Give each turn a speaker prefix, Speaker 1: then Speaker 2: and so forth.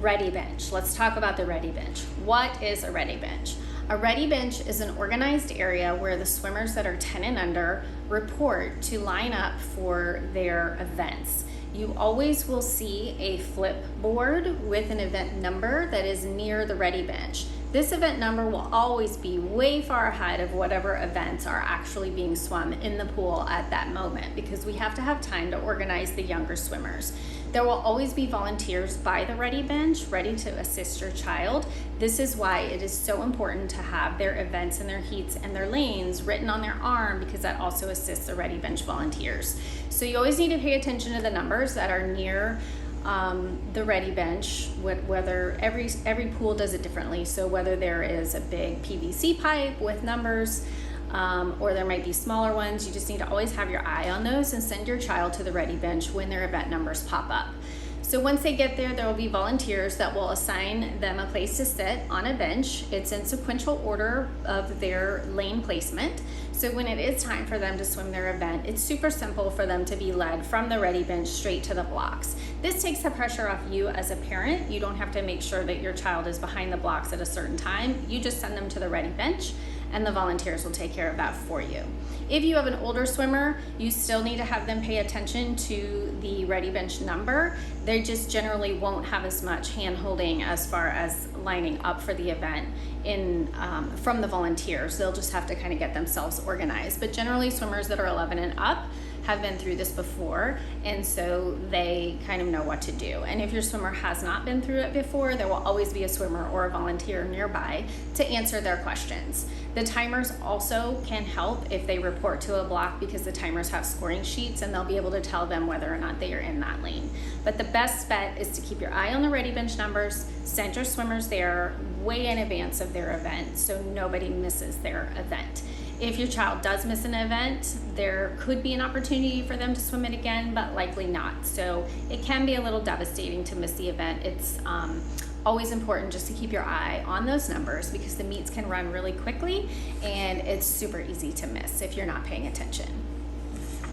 Speaker 1: Ready bench. Let's talk about the ready bench. What is a ready bench? A ready bench is an organized area where the swimmers that are 10 and under report to line up for their events. You always will see a flip board with an event number that is near the ready bench. This event number will always be way far ahead of whatever events are actually being swum in the pool at that moment, because we have to have time to organize the younger swimmers. There will always be volunteers by the ready bench ready to assist your child. This is why it is so important to have their events and their heats and their lanes written on their arm, because that also assists the ready bench volunteers. So you always need to pay attention to the numbers that are near the ready bench, whether every pool does it differently. So whether there is a big PVC pipe with numbers, or there might be smaller ones, you just need to always have your eye on those and send your child to the ready bench when their event numbers pop up. So once they get there, there will be volunteers that will assign them a place to sit on a bench. It's in sequential order of their lane placement. So when it is time for them to swim their event, it's super simple for them to be led from the ready bench straight to the blocks. This takes the pressure off you as a parent. You don't have to make sure that your child is behind the blocks at a certain time. You just send them to the ready bench and the volunteers will take care of that for you. If you have an older swimmer, you still need to have them pay attention to the ready bench number. They just generally won't have as much hand holding as far as lining up for the event from the volunteers. They'll just have to kind of get themselves organized. But generally swimmers that are 11 and up have been through this before, and so they kind of know what to do. And if your swimmer has not been through it before, there will always be a swimmer or a volunteer nearby to answer their questions. The timers also can help if they report to a block, because the timers have scoring sheets and they'll be able to tell them whether or not they are in that lane. But the best bet is to keep your eye on the ready bench numbers, send your swimmers there way in advance of their event so nobody misses their event. If your child does miss an event, there could be an opportunity for them to swim it again, but likely not. So it can be a little devastating to miss the event. It's always important just to keep your eye on those numbers, because the meets can run really quickly and it's super easy to miss if you're not paying attention.